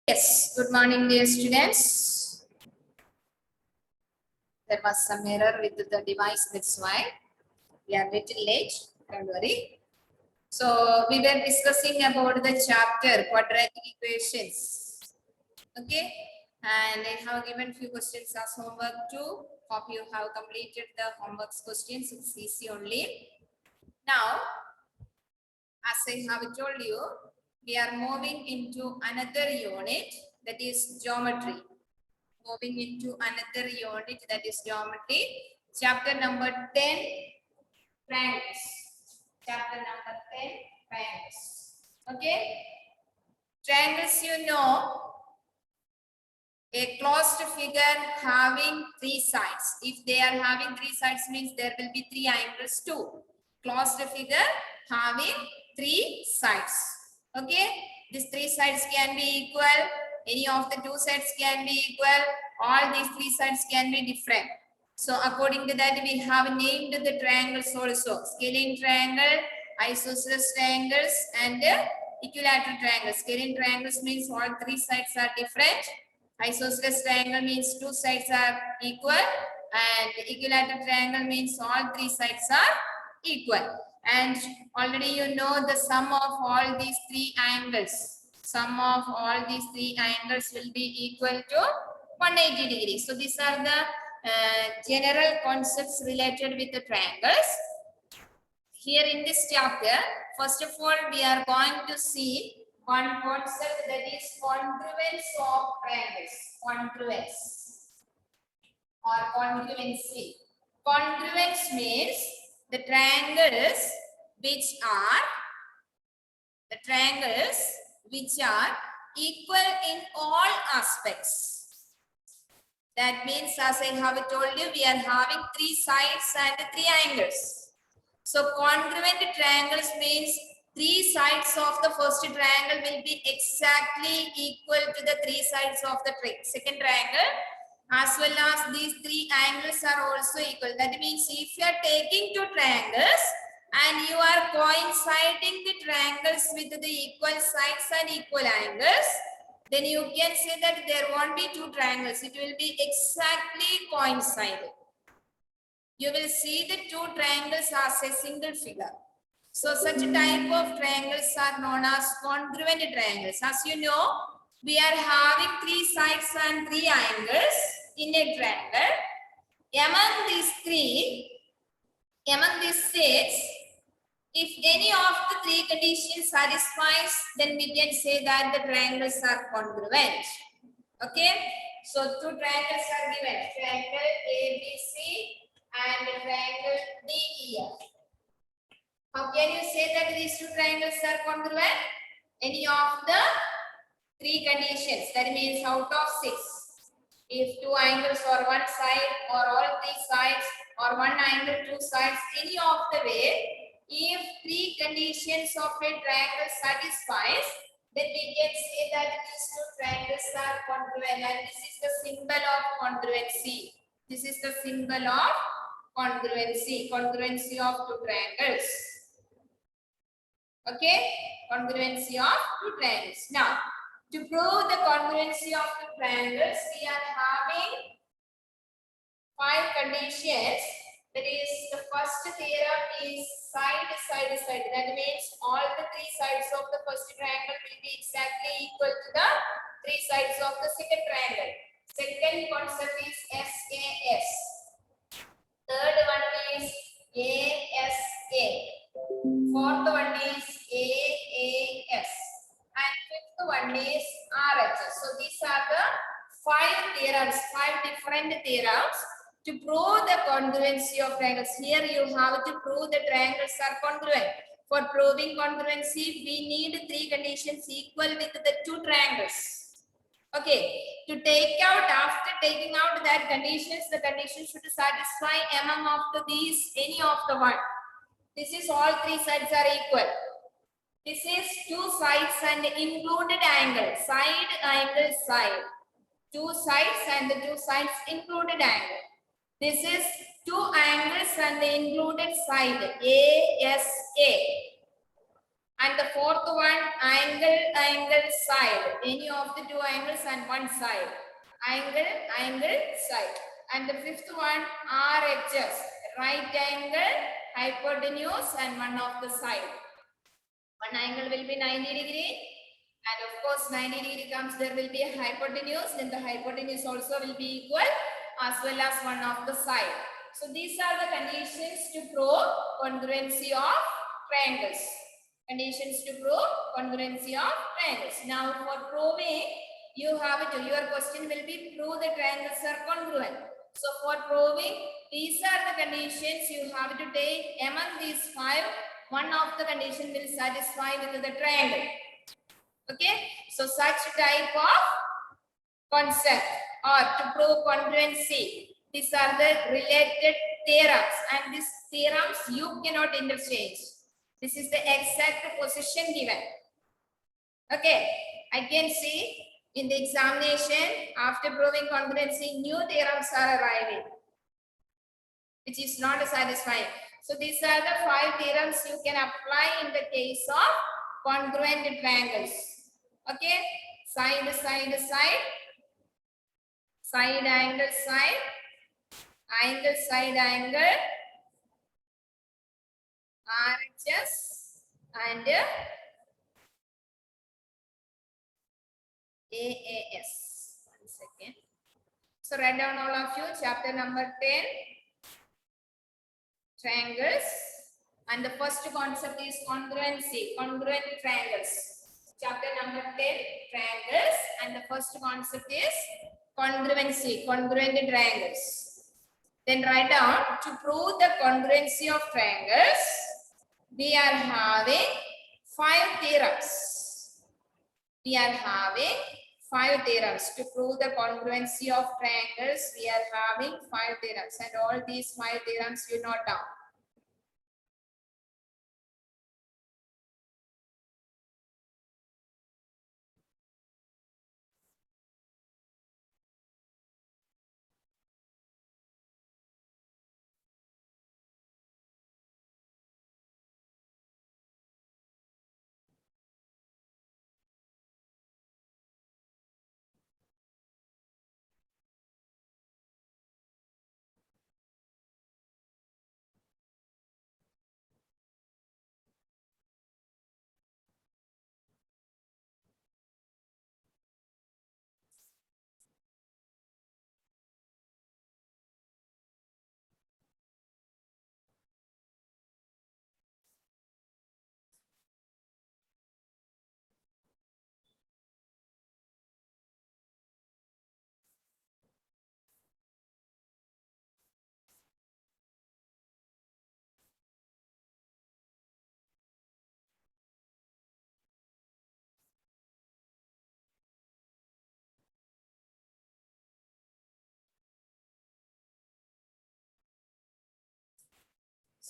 Yes, good morning, dear students. There was some error with the device, that's why we are little late. Don't worry. So, we were discussing about the chapter quadratic equations. Okay, and I have given few questions as homework too. Hope you have completed the homework questions. It's easy only. Now, as I have told you, we are moving into another unit, that is geometry. Moving into another unit, that is geometry. Chapter number 10, triangles. Chapter number 10, triangles. Okay. Triangles, you know, a closed figure having three sides. If they are having three sides, means there will be three angles too. Closed figure having three sides. Okay, these three sides can be equal. Any of the two sides can be equal. All these three sides can be different. So according to that, we have named the triangles also. Scalene triangle, isosceles triangles, and equilateral triangles. Scalene triangles means all three sides are different. Isosceles triangle means two sides are equal, and equilateral triangle means all three sides are equal. And already you know the sum of all these three angles. Sum of all these three angles will be equal to 180 degrees. So these are the general concepts related with the triangles. Here in this chapter, first of all, we are going to see one concept, that is congruence of triangles. Congruence or congruency. Congruence means the triangles which are equal in all aspects. That means, as I have told you, we are having three sides and three angles. So congruent triangles means three sides of the first triangle will be exactly equal to the three sides of the second triangle, as well as these three angles are also equal. That means if you are taking two triangles and you are coinciding the triangles with the equal sides and equal angles, then you can say that there won't be two triangles. It will be exactly coincided. You will see the two triangles as a single figure. So such type of triangles are known as congruent triangles. As you know, we are having three sides and three angles in a triangle. Among these six, if any of the three conditions satisfies, then we can say that the triangles are congruent. Okay, so two triangles are given, triangle ABC and triangle DEF. How can you say that these two triangles are congruent? Any of the three conditions, that means out of six. If two angles are one side, or all three sides, or one angle, two sides, any of the way, if three conditions of a triangle satisfies, then we can say that these two triangles are congruent, and this is the symbol of congruency. This is the symbol of congruency, congruency of two triangles. Okay, congruency of two triangles. Now, to prove the congruency of two triangles, we are having 5 conditions. That is, the first theorem is side. That means all the three sides of the first triangle will be exactly equal to the three sides of the second triangle. Second concept is SAS. Third one is ASA. Fourth one is AAS. And fifth one is RHS. So these are the 5 theorems, 5 different theorems to prove the congruency of triangles. Here you have to prove the triangles are congruent. For proving congruency, we need 3 conditions equal with the 2 triangles. Okay, to take out, after taking out that conditions, the condition should satisfy among of these, any of the one. This is all 3 sides are equal. This is 2 sides and included angle. Side, angle, side. 2 sides and the 2 sides included angle. This is 2 angles and the included side. ASA. And the fourth one, angle, side. Any of the two angles and one side. Angle, side. And the fifth one, RHS. Right angle, hypotenuse, and one of the side. One angle will be 90 degree. And of course, 90 degree comes, there will be a hypotenuse. Then the hypotenuse also will be equal as well as one of the side. So these are the conditions to prove congruency of triangles. Conditions to prove congruency of triangles. Now for proving, you have to, your question will be prove the triangles are congruent. So for proving, these are the conditions you have to take. Among these five, one of the condition will satisfy with the triangle. Okay, so such type of concept or to prove congruency, these are the related theorems, and these theorems you cannot interchange. This is the exact position given. Okay, I can see in the examination after proving congruency, new theorems are arriving, which is not satisfying. So these are the five theorems you can apply in the case of congruent triangles. Okay, side, side, side, side angle, side, angle, side angle, RHS and AAS. 1 second. So write down all of you chapter number 10, triangles, and the first concept is congruency, congruent triangles. Chapter number 10, triangles, and the first concept is congruency, congruent triangles. Then write down to prove the congruency of triangles, we are having five theorems. We are having five theorems. To prove the congruency of triangles, we are having five theorems, and all these five theorems you note down.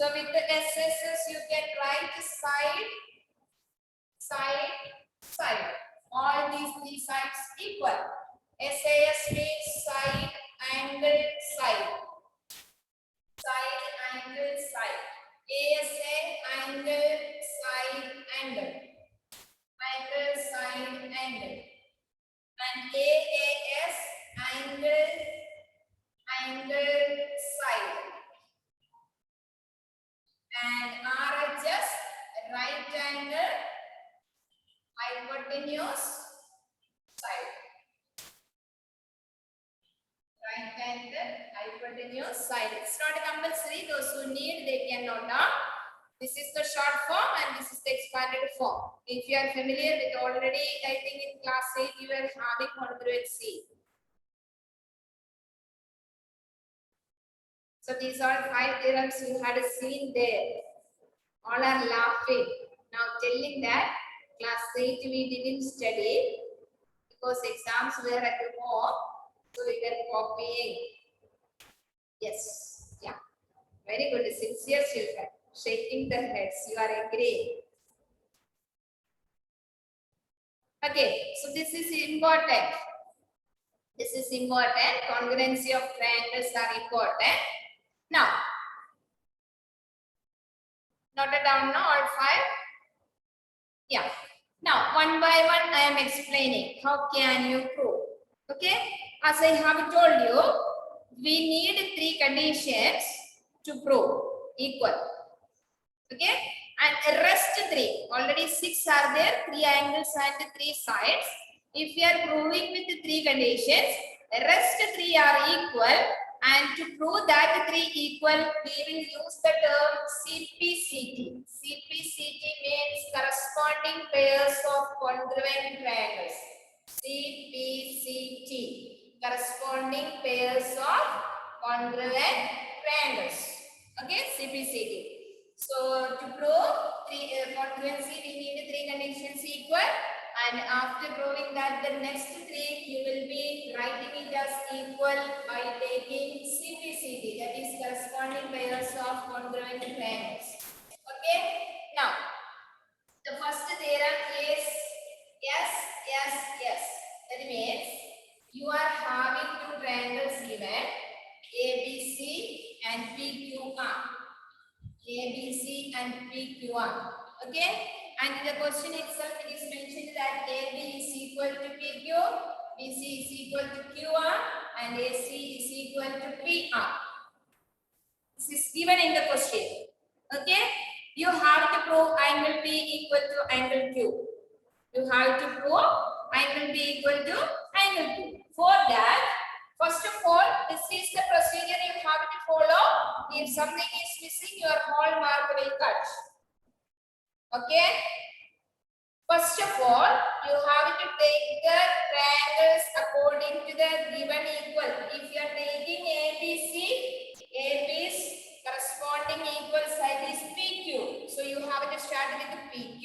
So with the SSS, you can write side, side, side. All these three sides equal. SAS means side, angle, side. Side, angle, side. ASA, angle, side, angle. Angle, side, angle. And AAS, angle, angle, side. And RHS, right angle, hypotenuse, side. Right angle, hypotenuse, side. It's not compulsory. Those who need, they can note down. This is the short form and this is the expanded form. If you are familiar with already, I think in class 8 you are having congruency. So these are five theorems you had seen there. All are laughing. Now telling that class 8 we didn't study because exams were at home. So we were copying. Yes. Yeah. Very good. Sincere children. Shaking their heads. You are agreeing. Okay. So this is important. This is important. Congruency of triangles are important. Now, note it down now, all five. Yeah. Now, one by one, I am explaining how can you prove. Okay. As I have told you, we need three conditions to prove equal. Okay. And rest three, already six are there, three angles and three sides. If we are proving with the three conditions, rest three are equal. And to prove that three equal, we will use the term CPCT. CPCT means corresponding pairs of congruent triangles. CPCT, corresponding pairs of congruent triangles. Okay, CPCT. So to prove congruency, we need three conditions equal. And after proving that, the next three, you will be writing it as equal by taking CPCT, that is corresponding pairs of congruent triangles. Okay. Now, the first theorem is yes, yes, yes. That means you are having two triangles given, ABC and PQR. ABC and PQR. Okay. And in the question itself, it is mentioned that AB is equal to PQ, BC is equal to QR, and AC is equal to PR. This is given in the question. Okay. You have to prove angle P equal to angle Q. You have to prove angle P equal to angle Q. For that, first of all, this is the procedure you have to follow. If something is missing, your whole mark will cut. Okay. First of all, you have to take the triangles according to the given equal. If you are taking ABC, AB's corresponding equal side is PQ. So you have to start with PQ.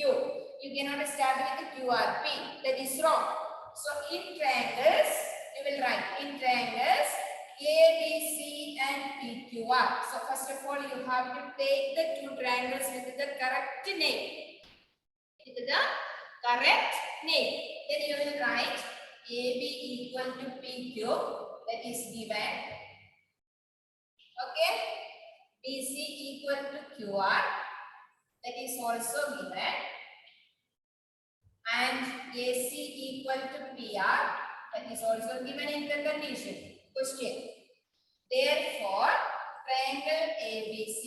You cannot start with QRP. That is wrong. So in triangles, you will write in triangles ABC and PQR. So first of all, you have to take the two triangles with the correct name. With the correct name. Then you will write AB equal to PQ. That is given. Okay. BC equal to QR. That is also given. And AC equal to PR. That is also given in the condition. Question. Therefore, triangle ABC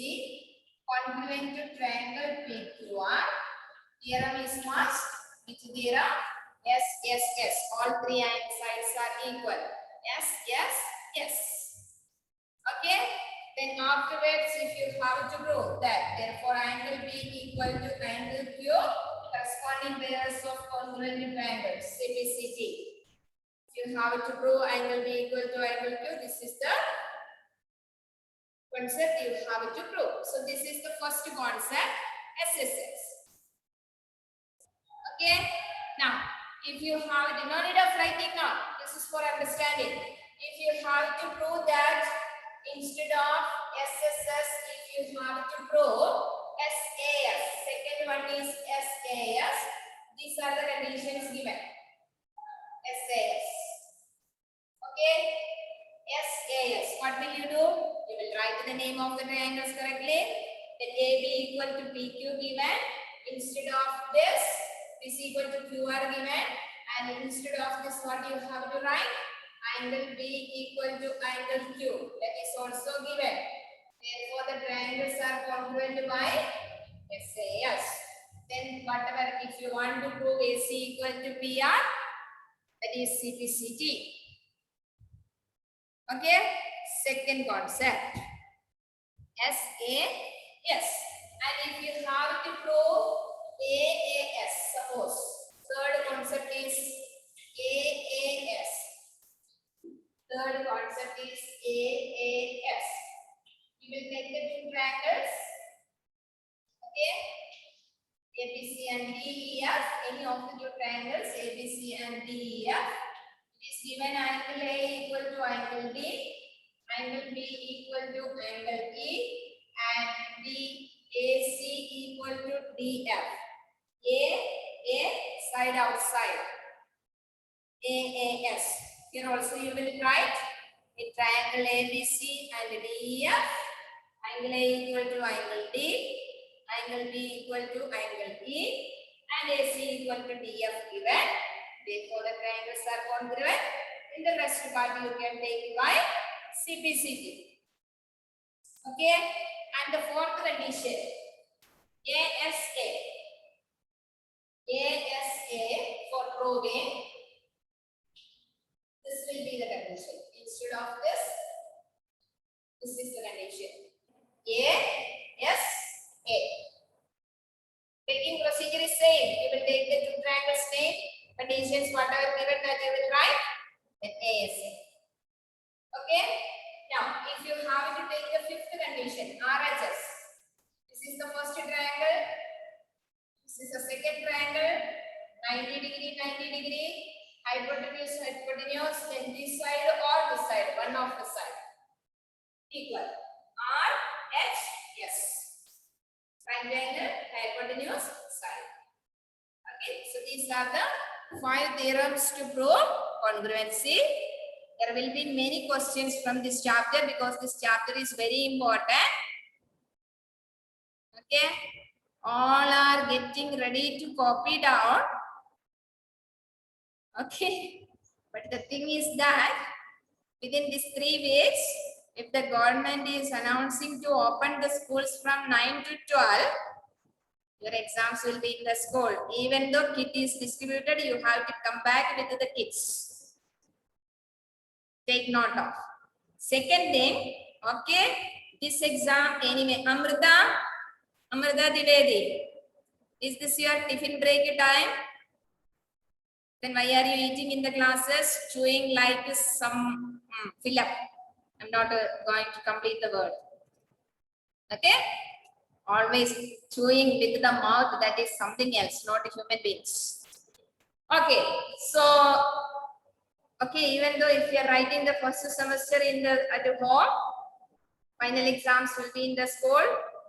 congruent to triangle PQR. Theorem is must. Which theorem? Yes, yes, yes. All three sides are equal. Yes, yes, yes. Okay. Then afterwards, if you have to prove that, therefore angle B equal to angle Q, corresponding pairs of congruent triangles, CPCT. If you have to prove angle B equal to angle Q, this is the concept you have to prove. So this is the first concept, SSS. Okay. Now, if you have no need of writing now, this is for understanding. If you have to prove that instead of SSS, if you have to prove SAS, second one is SAS. These are the conditions given. SAS. Okay. SAS. What will you do? You will write the name of the triangles correctly. Then AB equal to PQ given. Instead of this equal to QR given. And instead of this, what you have to write? Angle B equal to angle Q. That is also given. Therefore, the triangles are congruent by SAS. Then whatever, if you want to prove AC equal to PR, that is CPCT. Okay. Second concept. SAS. And if you have to prove AAS, suppose. Third concept is AAS. Third concept is AAS. You will take the two triangles. Okay. ABC and DEF. Any of the two triangles, ABC and DEF. It is given angle A equal to angle D. Angle B equal to angle E. And AC equal to DF. A side outside. AAS. Here also you will write a triangle ABC and DEF. Angle A equal to angle D. Angle B equal to angle E. and AC equal to DF given. Therefore, the triangles are congruent. In the rest part, you can take by CPCT. Okay, and the fourth condition, ASA. ASA for proving. This will be the condition. Instead of this is the condition. ASA. Taking procedure is same. You will take the two triangles name, conditions, whatever given that you will write, then ASA. Okay. Now, if you have to take the fifth condition, RHS. This is the first triangle. This is the second triangle. 90 degree, 90 degree. Hypotenuse, hypotenuse. Then this side or this side, one of the side. Equal. RHS. Triangle, hypotenuse, side. Okay, so these are the 5 theorems to prove congruency. There will be many questions from this chapter because this chapter is very important. Okay, all are getting ready to copy down. Okay, but the thing is that within these 3 weeks, if the government is announcing to open the schools from 9 to 12, your exams will be in the school. Even though kit is distributed, you have to come back with the kits. Take note of. Second thing, okay, this exam anyway, Amrita Divedi, is this your tiffin break time? Then why are you eating in the classes, chewing like some fill up? I'm not going to complete the word. Okay? Always chewing with the mouth, that is something else, not human beings. Okay, so, okay, even though if you are writing the first semester at home, final exams will be in the school,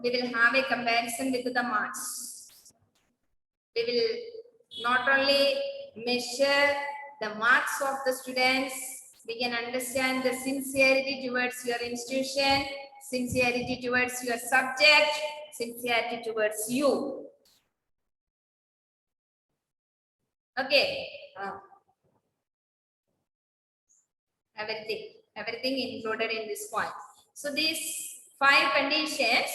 we will have a comparison with the marks. We will not only measure the marks of the students, we can understand the sincerity towards your institution, sincerity towards your subject, sincerity towards you. Okay. Everything included in this point. So these 5 conditions,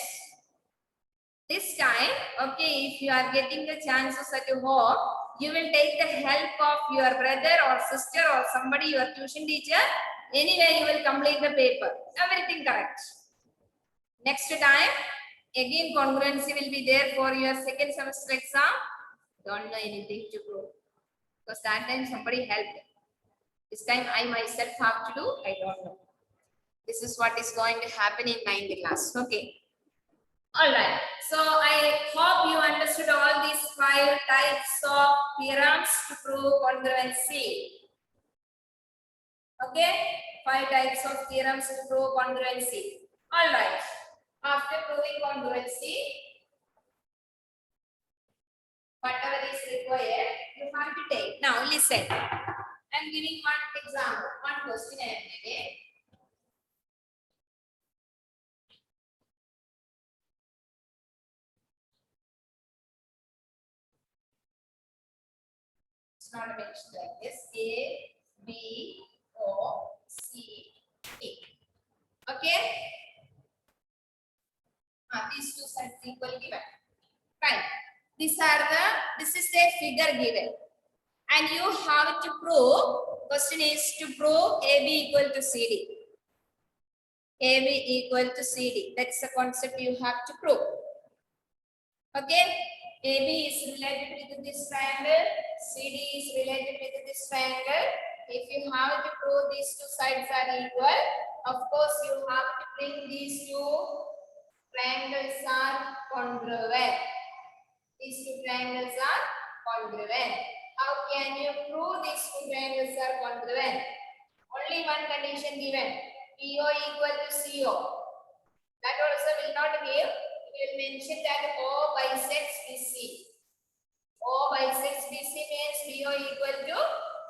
this time, okay, if you are getting the chances at home, you will take the help of your brother or sister or somebody, your tuition teacher. Anyway, you will complete the paper. Everything correct. Next time, again congruency will be there for your second semester exam. Don't know anything to prove. Because that time somebody helped. This time I myself have to do, I don't know. This is what is going to happen in 9th class. Okay. All right. So I hope you understood all these 5 types of theorems to prove congruency. Okay. 5 types of theorems to prove congruency. All right. After proving congruency, whatever is required, you have to take. Now listen. I'm giving one example, one question I am giving. It's not mentioned like this. A, B, O, C, E. Okay? These two sides equal given. Fine. This is the figure given. And you have to prove, question is to prove AB equal to CD. AB equal to CD. That's the concept you have to prove. Okay? AB is related with this triangle. CD is related with this triangle. If you have to prove these two sides are equal, of course you have to bring these two triangles are congruent. These two triangles are congruent. How can you prove these two triangles are congruent? Only one condition given. PO equal to CO. That also will not give. We will mention that O bisects BC. O bisects BC means PO equal to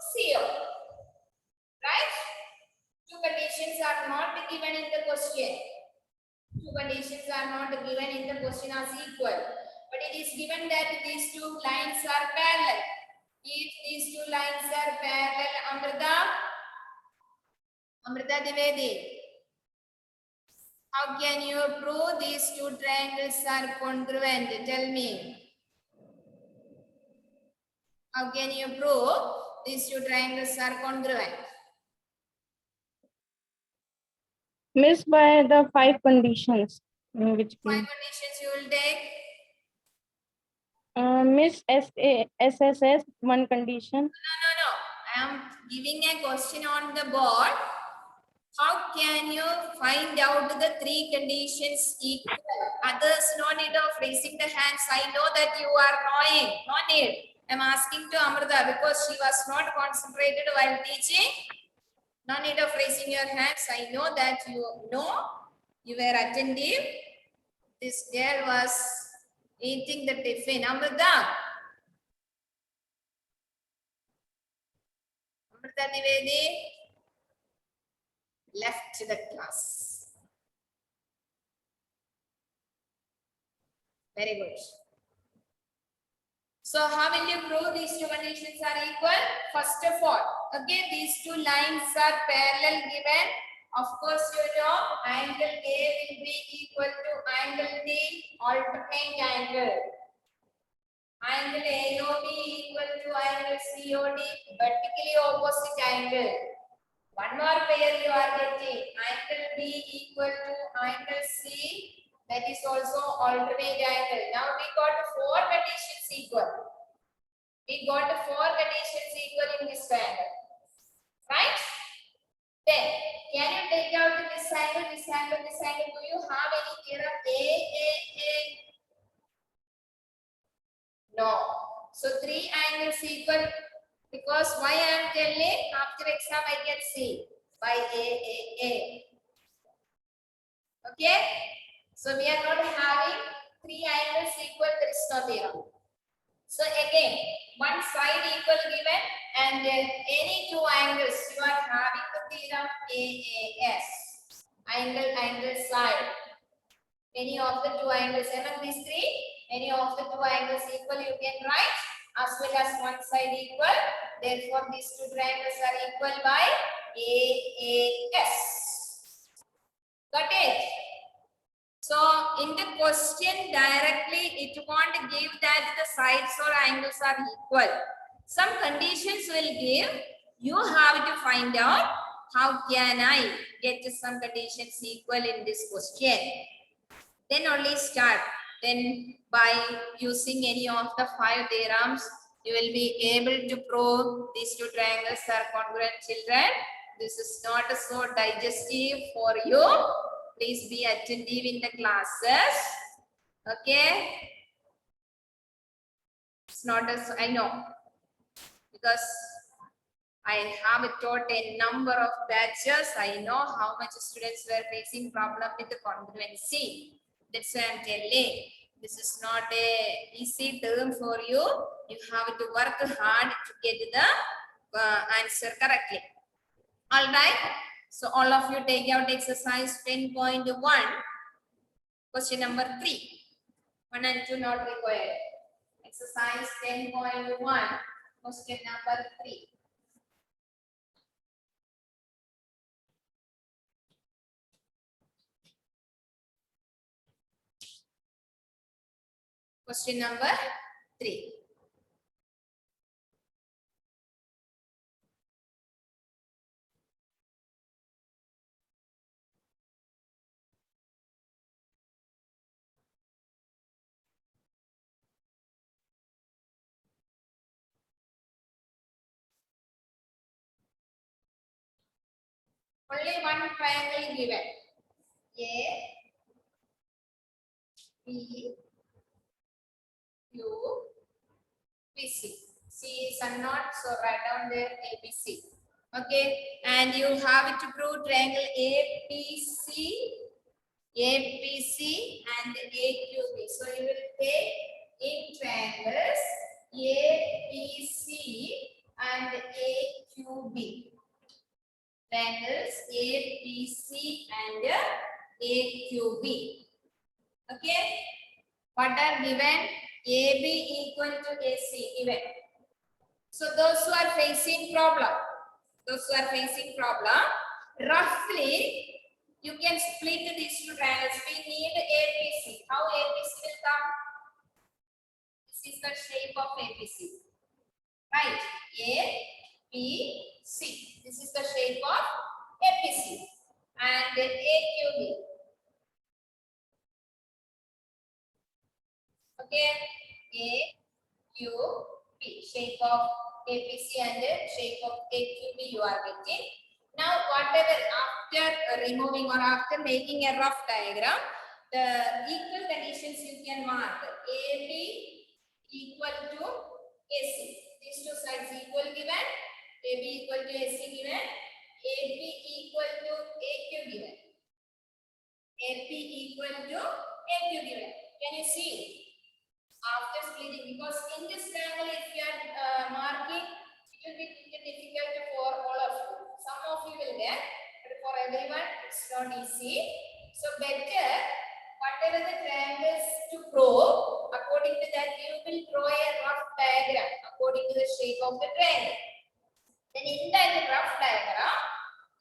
CO. Right? Two conditions are not given in the question. Two conditions are not given in the question as equal. But it is given that these two lines are parallel. If these two lines are parallel, Amrita Divedi, how can you prove these two triangles are congruent? Tell me. How can you prove these two triangles are congruent? Miss, by the 5 conditions. Which 5 conditions you will take. Miss, SSS, 1 condition. No. I am giving a question on the board. How can you find out the 3 conditions equal? Others, no need of raising the hands. I know that you are knowing. No need. I'm asking to Amrita because she was not concentrated while teaching. No need of raising your hands. I know that you know. You were attentive. This girl was eating the tiffin. Amrita Divedi left the class. Very good. So how will you prove these two conditions are equal? First of all, again these two lines are parallel given. Of course, you know angle A will be equal to angle D, alternate angle. Angle AOB equal to angle COD, vertically opposite angle. One more pair you are getting. Angle B equal to angle C. That is also alternate angle. Now we got 4 conditions equal. We got 4 conditions equal in this triangle. Right? Then, can you take out this angle, this angle, this angle? Do you have any theorem? A? No. So 3 angles equal. Because why I am telling? After exam I can see. By A. Okay? So we are not having 3 angles equal. There is no theorem. So again, one side equal given and then any 2 angles you are having the theorem AAS. Angle, side. Any of the 2 angles among these 3, any of the 2 angles equal you can write as well as one side equal. Therefore, these 2 triangles are equal by AAS. Got it? So, in the question directly, it won't give that the sides or angles are equal. Some conditions will give. You have to find out how can I get some conditions equal in this question. Then only start. Then by using any of the 5 theorems, you will be able to prove these 2 triangles are congruent, children. This is not so digestive for you. Please be attentive in the classes. Okay. It's not as I know. Because I have taught a number of batches. I know how much students were facing problem with the congruency. That's why I'm telling. This is not a easy term for you. You have to work hard to get the answer correctly. All right. So all of you take out exercise 10.1. Question number 3. 1 and 2 not required. Exercise 10.1. Question number 3. Question number 3. Only one triangle given. A, B, Q, B, C. C is unknown, so write down there A, B, C. Okay, and you have to prove triangle APC, and AQB. So you will take in triangles APC and AQB. Triangles APC and AQB. Okay, what are given? AB equal to AC given. So those who are facing problem, roughly you can split these two triangles. We need APC. How APC will come? This is the shape of APC. Right? APC. This is the shape of APC. And then AQB. Okay, AQB, shape of APC and shape of AQB you are getting. Now, whatever after removing or after making a rough diagram, the equal conditions you can mark. AB equal to AC. These two sides equal given. AB equal to AC given. AP equal to AQ given. AP equal to AQ given. Can you see? After splitting, because in this triangle, if you are marking, it will be difficult for all of you. Some of you will get, but for everyone, it's not easy. So better, whatever the triangles to prove, according to that, you will draw a rough diagram according to the shape of the triangle. Then in that rough diagram,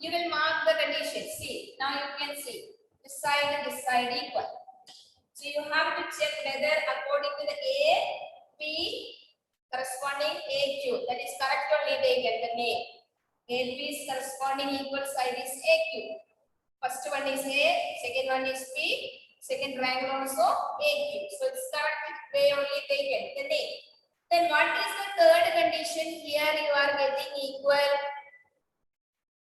you will mark the conditions. See, now you can see this side and this side equal. So you have to check whether according to the A, P corresponding AQ, that is correct only taken the name. AP's corresponding equal side is AQ. First one is A, second one is P, second triangle also AQ. So it's correct way only taken the name. Then what is the third condition? Here you are getting equal.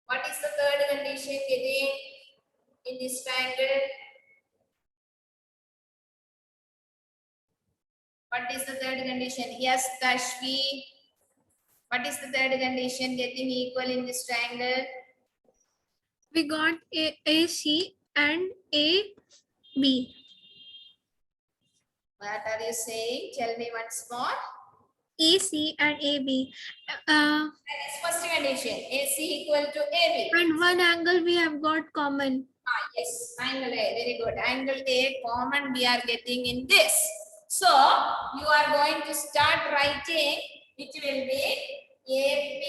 What is the third condition getting in this triangle? What is the third condition? Yes, Kashvi. What is the third condition getting equal in this triangle? We got AC and AB. What are you saying? Tell me once more. AC and AB. That is first condition. AC equal to AB. And one angle we have got common. Yes, angle A. Very good. Angle A common we are getting in this. So you are going to start writing, which will be AB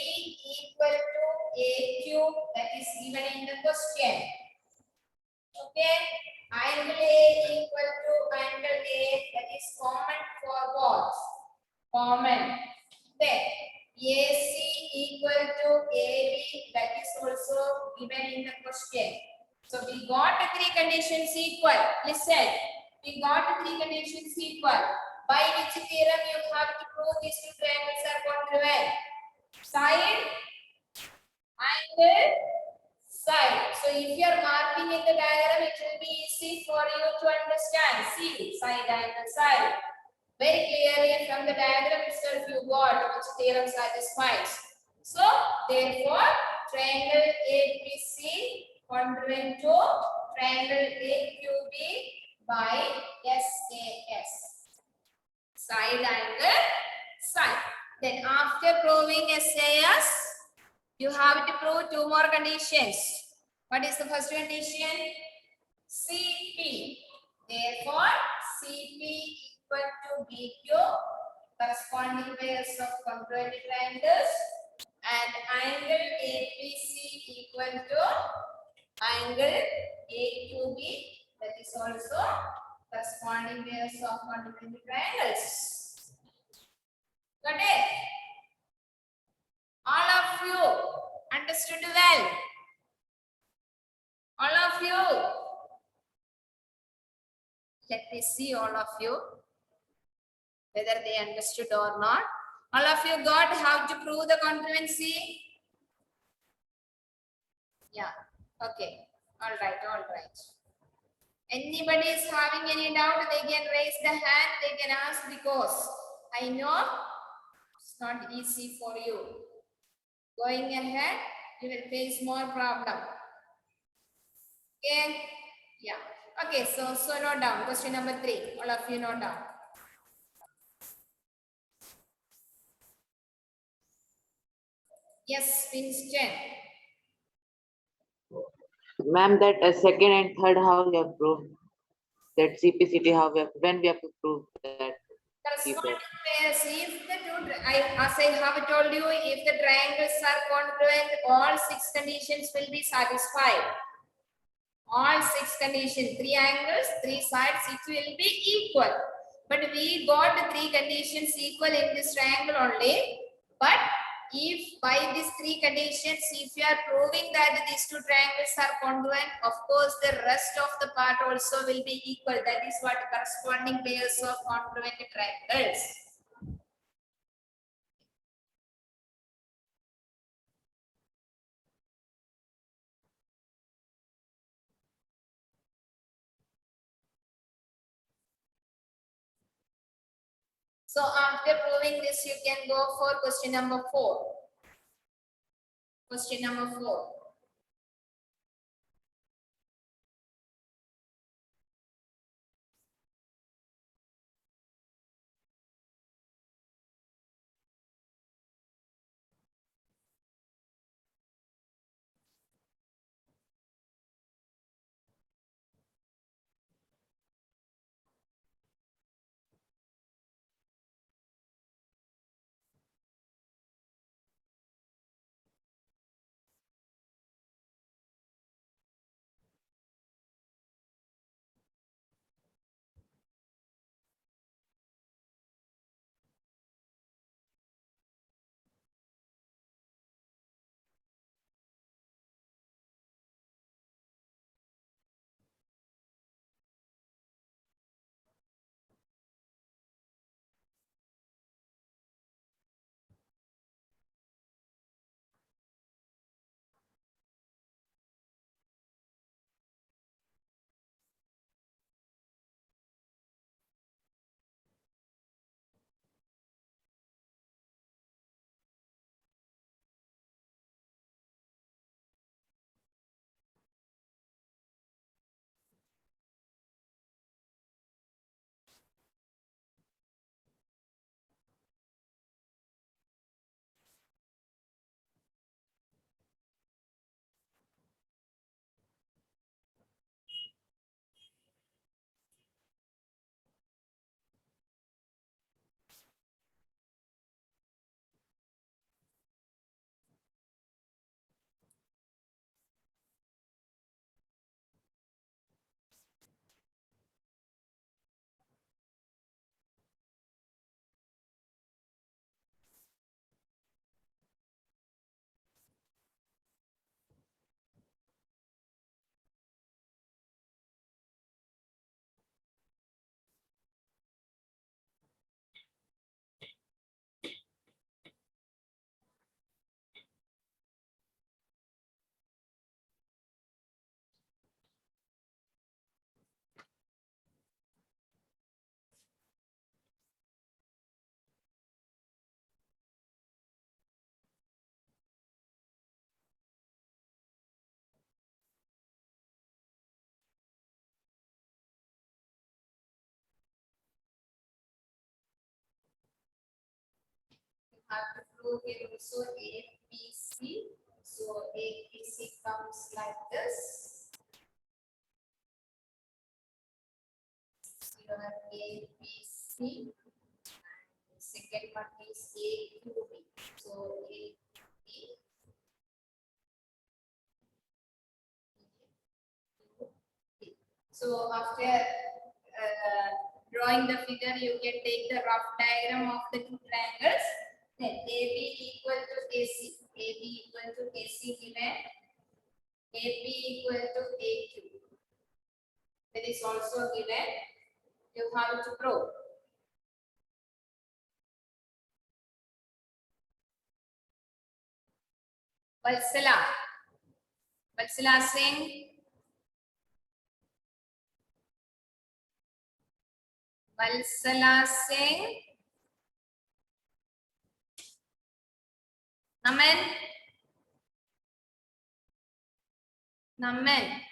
equal to AQ, that is given in the question. Okay, angle A equal to angle A, that is common for both. Common. Then AC equal to AB, that is also given in the question. So we got the three conditions equal. Listen. We got three conditions equal. By which theorem you have to prove these two triangles are congruent? Side, angle, side. So if you are marking in the diagram, it will be easy for you to understand. See, side, angle, side. Very clearly from the diagram itself you got which theorem satisfies. So therefore, triangle ABC congruent to triangle AQB by SAS. Side, angle, side. Then after proving SAS, you have to prove two more conditions. What is the first condition? CP. Therefore, CP equal to BQ, corresponding pairs of congruent triangles, and angle APC equal to angle AQB, that is also corresponding pairs of congruent triangles. Got it? All of you understood well? All of you? Let me see all of you, whether they understood or not. All of you got how to prove the congruency? Yeah, okay. All right. Anybody is having any doubt, they can raise the hand, they can ask, because I know it's not easy for you. Going ahead, you will face more problem. Okay? Yeah. Okay, so note down. Question number 3. All of you note down. Yes, Winston. Ma'am, that second and third, how we have proved that CPCT, how we have, when we have to prove that? corresponding pairs, if the as I have told you, if the triangles are congruent, all 6 conditions will be satisfied. All 6 conditions, 3 angles, 3 sides, it will be equal. But we got the 3 conditions equal in this triangle only. But if by these 3 conditions, if you are proving that these 2 triangles are congruent, of course the rest of the part also will be equal. That is what corresponding pairs of congruent triangles. So after proving this, you can go for question number 4. Question number 4. You have to prove here also ABC. So ABC comes like this. Here ABC. Second one is AQB. So AB. So after drawing the figure, you can take the rough diagram of the 2 triangles. Then AB equal to AC. AB equal to AC given. AB equal to AQ. That is also given. You have to prove. Valsala. Valsala Singh. Valsala Singh. Naman. Naman.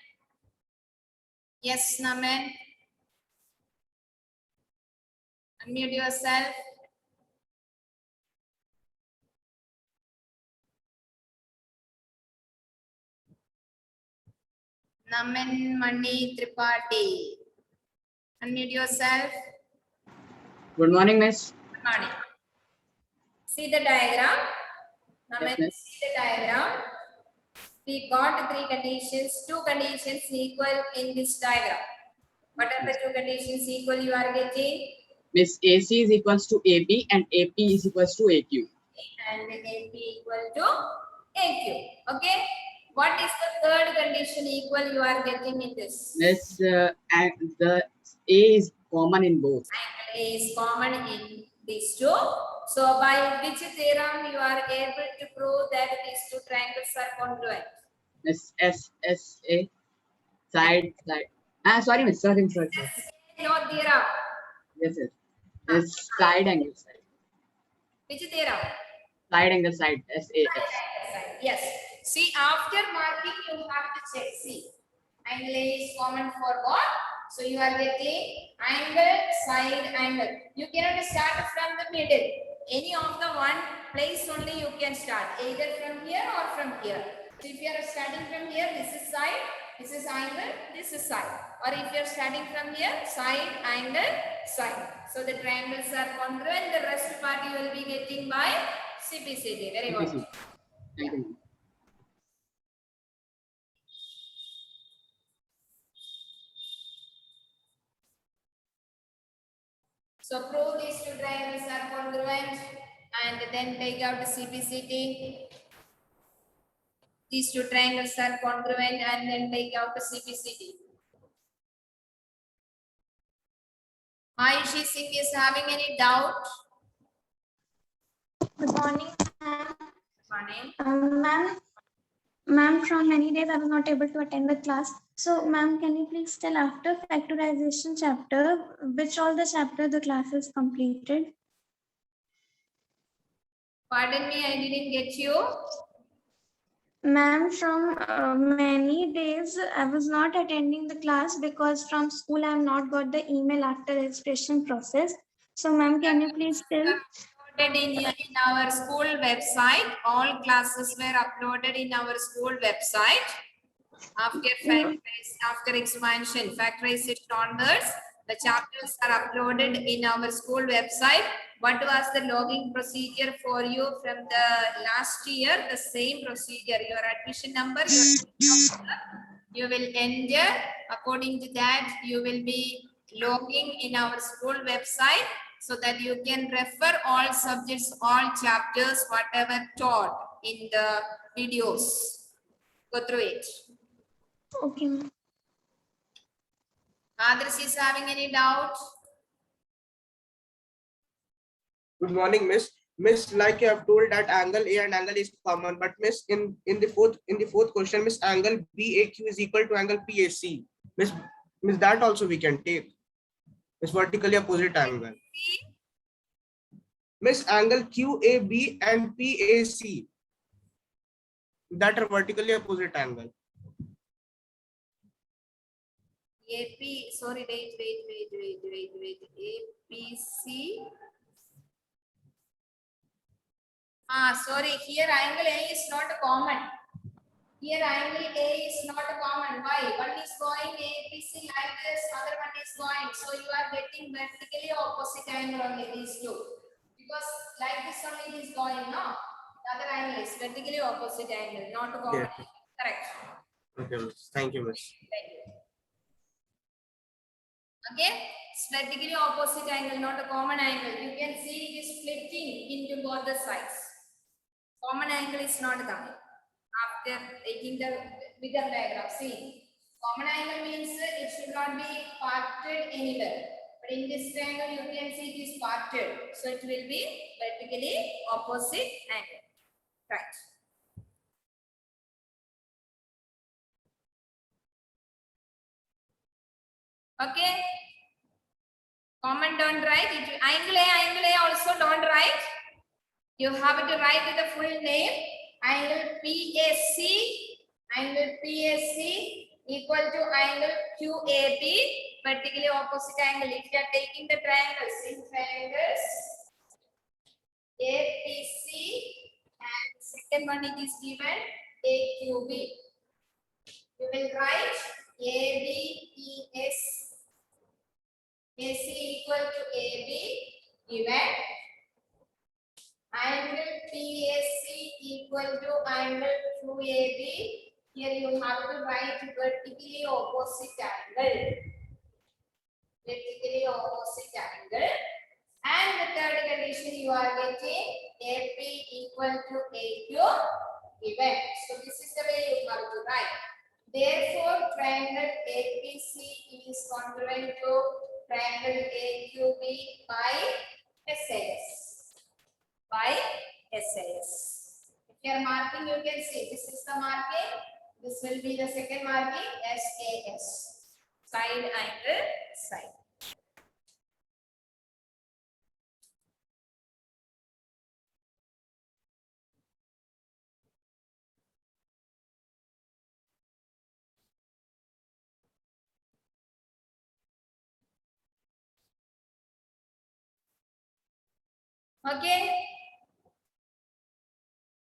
Yes, Naman. Unmute yourself. Naman Mani Tripathi. Unmute yourself. Good morning, Miss. Good morning. See the diagram. Now Yes, let's miss. see the diagram. We got three conditions, two conditions equal in this diagram. What are the two conditions equal you are getting? Miss, AC is equals to AB and AP is equals to AQ. And AP equal to AQ. Okay. What is the third condition equal you are getting in this? Miss, and the A is common in both. Angle A is common in these two. So by which theorem you are able to prove that these two triangles are congruent? Miss, SSA, side. Sorry, Miss. Sorry. No theorem. Yes, sir. Miss, side angle side. Which theorem? Side angle side. SAS. Yes. See, after marking, you have to check. See, angle A is common for what? So you are getting angle, side, angle. You cannot start from the middle. Any of the one place only you can start, either from here or from here. So if you are starting from here, this is side, this is angle, this is side. Or if you are starting from here, side, angle, side. So the triangles are congruent. The rest part you will be getting by CPCD. Very good. CPC. Thank you. So prove these two triangles are congruent and then take out the CPCT. These two triangles are congruent and then take out the CPCT. Ayushi Singh is having any doubt? Good morning, ma'am. Morning. Ma'am, from many days I was not able to attend the class. So, ma'am, can you please tell after factorization chapter, which all the chapter the class is completed? Pardon me, I didn't get you. Ma'am, from many days I was not attending the class because from school I have not got the email after registration process. So, ma'am, can you please tell? Uploaded in our school website. All classes were uploaded in our school website. After expansion, factorization onwards, the chapters are uploaded in our school website. What was the login procedure for you from the last year? The same procedure. Your admission number, you will enter. According to that, you will be logging in our school website so that you can refer all subjects, all chapters, whatever taught in the videos. Go through it. Okay, ma'am. Others is having any doubt? Good morning, Miss. Miss, like you have told that angle A and angle is common, but Miss, in the fourth question, Miss, angle BAQ is equal to angle PAC. Miss, that also we can take. Miss, vertically opposite angle. Miss, angle QAB and PAC, that are vertically opposite angle. AP, sorry, wait. APC. Sorry, here angle A is not common. Here angle A is not common. Why? One is going APC like this, other one is going. So you are getting vertically opposite angle only these two. Because like this only is going, no? The other angle is vertically opposite angle, not common. Yeah. Correct. Okay, Miss. Thank you, Miss. Thank you. Okay, it's vertically opposite angle, not a common angle. You can see it is splitting into both the sides. Common angle is not coming. After taking the bigger diagram, see, common angle means it should not be parted anywhere. But in this triangle, you can see it is parted. So it will be vertically opposite angle. Right. Okay. Common don't write. Angle A also don't write. You have to write the full name. Angle PAC equal to angle QAB, vertically opposite angle. If you are taking the triangles, in triangles APC and second one it is given AQB. You will write ABPS AC equal to AB given angle PAC equal to angle QAB. Here you have to write vertically opposite angle. Vertically opposite angle. And the third condition you are getting AP equal to AQ given. So this is the way you have to write. Therefore, triangle APC is congruent to triangle AQB by SAS. By SAS. If you are marking, you can see this is the marking. This will be the second marking, SAS. Side angle side. Okay.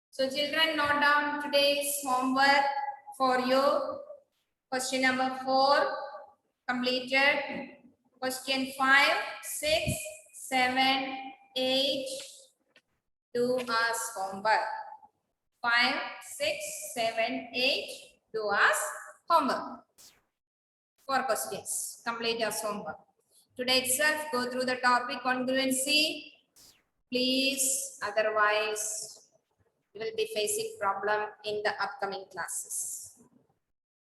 So children, note down today's homework for you. Question number 4 completed. Question 5, 6, 7, 8. Do us homework. 5, 6, 7, 8. Do us homework. 4 questions. Complete your homework. Today itself, go through the topic congruency. Please, otherwise you will be facing problem in the upcoming classes.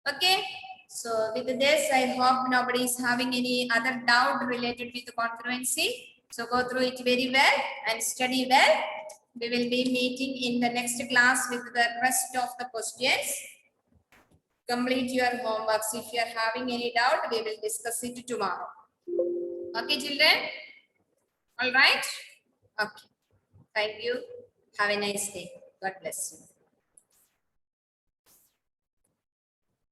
Okay, so with this, I hope nobody is having any other doubt related with the congruency. So go through it very well and study well. We will be meeting in the next class with the rest of the questions. Complete your homeworks. If you are having any doubt, we will discuss it tomorrow. Okay, children? All right? Okay. Thank you. Have a nice day. God bless you.